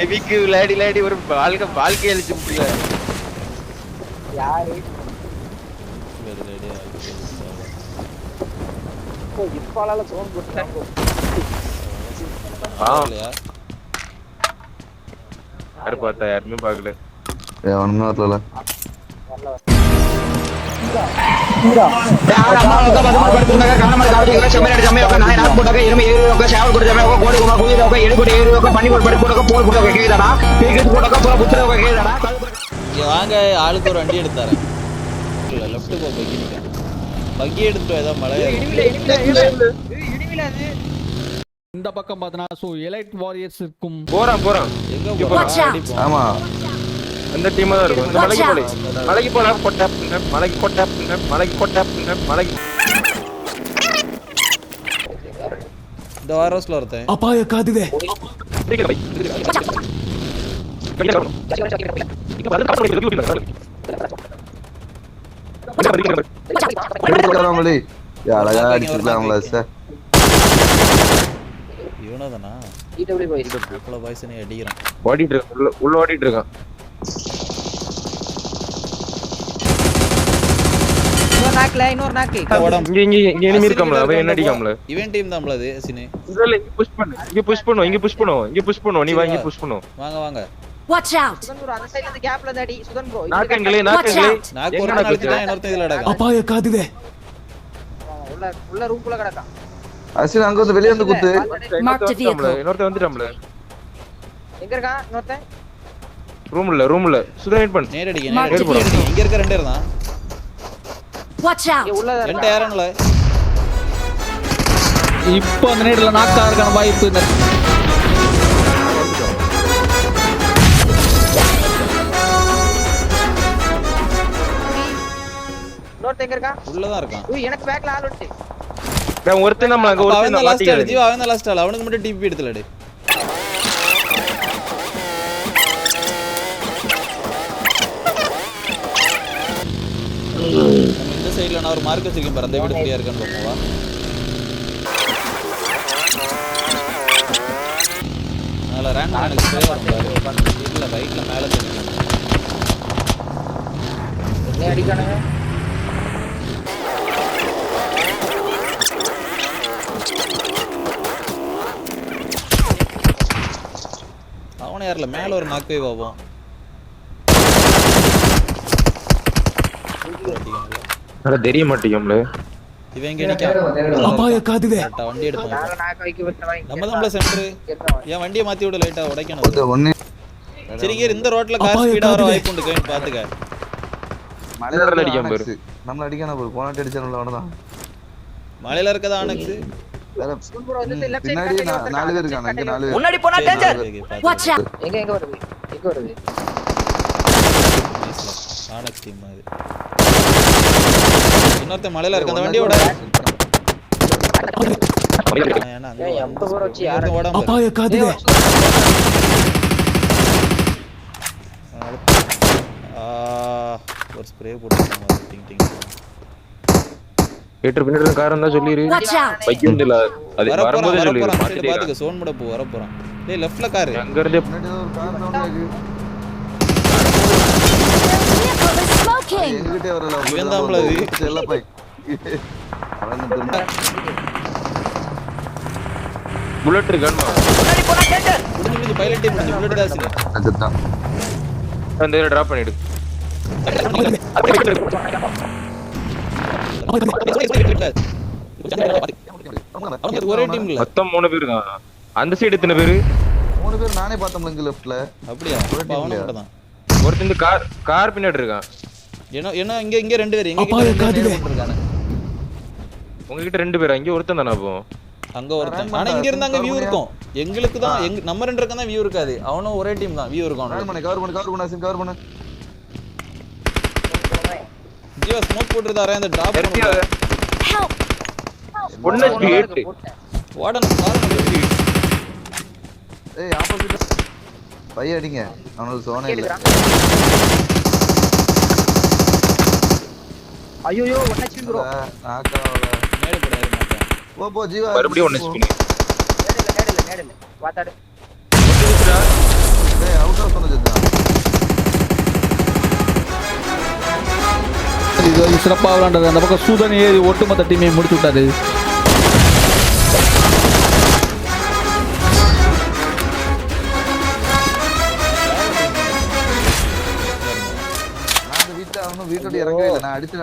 ஹெவிக்கு விளையாடி ஒரு வாழ்க்கை அழிச்சு முடியல. யாரு இப்பாலால சோன் போட்டாங்க. யாரு பார்த்தா? யாருமே பார்க்கல. ஒண்ணுமே வரல. வாங்க ஆளுக்கு ஒரு வண்டி எடுத்தாரு. லெஃப்ட் போ பக்கி எடுத்துட்டு ஏதோ மழை. இந்த பக்கம் பார்த்தனா சோ எலைட் வாரியர்ஸ் இருக்கும். போறான் எங்க போறான்? ஆமா அந்த டீமா தான் இருக்கும். இந்த மலைக்கு போனா கொட்டாப்புங்க, மலைக்கு இந்த வாரஸ்ல ஒருத்தன் அபாய காதுதே. அழகா அடிச்சிருக்கலாம்ல சார். இவனதானா இடபிள்யூ பாய்ஸ் இவ்வளவு பாய்ஸ்னே அடிக்கிறான். ஓடிட்டு இருக்கான். உள்ள ஓடிட்டு இருக்கான். இன்னொரு நாக்கு இங்க எனிமி இருக்காம்ல. அவன் என்ன அடிக்காம்ல. இவன் டீம் தான்ல அது சினே. இதுல இங்க புஷ் பண்ணுவோம். நீ வாங்கி புஷ் பண்ணுவோம். வாங்க Watch out. சுதன் ப்ரோ அந்த சைடுல இருந்து கேப்ல தாடி சுதன் ப்ரோ நாக்கங்களே நான் ஒரு நாளைக்கு தான் இன்னொருத்த இதுல அடங்க. அபாய காதுதே. உள்ள ரூம்க்குள்ள கிடக்கான். அசில் அங்க வந்து வெளிய வந்து குத்து. இன்னொருத்த வந்துட்டாம்ல. எங்க இருக்கான் இன்னொருத்த? ரூம்ல சுதன் வெயிட் பண்ணு. நேரடி இங்க இருக்க ரெண்டு பேர் தான். Watch out. உள்ள ரெண்டு யாரன்ல இப்போ அந்த நேரத்துல நாக்கா இருக்கான வாய்ப்பு. இன்னொருத்த எங்க இருக்கான்? உள்ள தான் இருக்கான். எனக்கு பேக்ல ஆள் விட்டு. நான் ஒருத்தன் நம்ம அங்க ஒருத்தன் தான் லாஸ்ட் ஆளு. ஜீவா அவன் தான் லாஸ்ட் ஆளு. அவனுக்கு மட்டும் டிபி எடுத்துலடு. இந்த சைடுல நான் ஒரு மார்க் வச்சிருக்கேன் பாரு. அந்த வீடு ஃப்ரீயா இருக்கான்னு பாப்போம் வா. நால ரேண்ட் எனக்கு ஸ்ப்ரே வரும் பாரு. இல்ல ரைட்ல மேல தெரியும். என்ன அடிக்கானே? அவனே யாரல மேல ஒரு நாக் வேவ் ஆகும். அட தெரிய மாட்டேங்கும்ல. இவன் இங்க நிக்கான். அபாய காதுதே. வண்டி எடுத்து நான் நாக்கு வைக்க வச்சவன். நம்ம தான் சென்டர். ஏன் வண்டியை மாத்தி விட லைட்டா உடைக்கணும். ஒண்ணு சரி இந்த ரோட்ல கார் ஸ்பீடா வர வாய்ப்பு உண்டு கேன் பாத்துக்க. மலையில அடிக்காம பாரு. நம்மள அடிக்காம பாரு. போனாட் அடிச்சறல அவனதான். மலையில இருக்கதா அனக்ஸ். பின்னாடி 4 பேர் இருக்காங்க. அங்க 4 பேர். முன்னாடி போனா டேஞ்சர். Watch out. எங்க வருது? அனக்ஸ் டீம் அது. இன்னொருத்த மலையில இருக்க அந்த வண்டியோட. ஏன்னா அங்க எப்ப போற வச்சு யார ஓடாம. அபாய காதுதே. ஒரு ஸ்ப்ரே போட்டுட்டாங்க டிங் டிங். ஏற்ற பின்னாடி கார் இருந்தா சொல்லிரு. வைக்கும்ல அது வரும்போது சொல்லிரு. பாத்துக்க சோன் முட போ வர போறான். டேய் லெஃப்ட்ல கார். அங்க இருந்து முன்னாடி ஒரு கார் சவுண்ட் கேக்குது. Smoking. எங்கிட்டே வரல. இவன் தான்ல இது. செல்ல பை. அவன் திரும்ப புல்லட் இருக்கான்மா. முன்னாடி போனா டேஞ்சர். முடிஞ்சு பைலட் டீம் முடிஞ்சு புல்லட் தாசினே. அதுதான். அந்த இத டிராப் பண்ணிடு. ஒரே டீம் இல்ல. மொத்தம் 3 பேர் தான். அந்த சைடு எத்தனை பேர்? 3 பேர் நானே பார்த்தோம்ல இங்க லெஃப்ட்ல. அப்படியே அவன மட்டும் தான். ஒருத்தன் இந்த கார் பின்னாடி இருக்கான். ஏன்னா இங்க ரெண்டு பேர் எங்க கிட்ட இருக்காங்க. உங்ககிட்ட 2 பேர். அங்க ஒருத்தன் தான அப்போ. அங்க ஒருத்தன். ஆனா இங்க இருந்து அங்க வியூ இருக்கும். எங்களுக்கு தான் நம்ம ரெண்டு பேருக்கு தான் வியூ இருக்காது. அவனும் ஒரே டீம் தான் வியூ இருக்கும். கவர் பண்ணு. ஜீவா ஸ்மோக் போட்டுறாரே அந்த டிராப் Help. 1h8. வாடன பாருங்க. ஏய் ஆப்போசிட் பைய அடிங்க. அவனுக்கு சோனே இல்ல. ஐயோ 1h ப்ரோ. நாக்காவல மேல போடாத மாட்டேன். போ ஜீவா மறுபடியும் 1h. நேடல வாடாடு. சிறப்பாக விளையாண்டது. அந்த பக்கம் சூதன் ஏறி ஒட்டுமொத்த டீமையும் முடிச்சு விட்டாரு. வீட்டோட இறங்கவே இல்லை, நான் அடிச்சு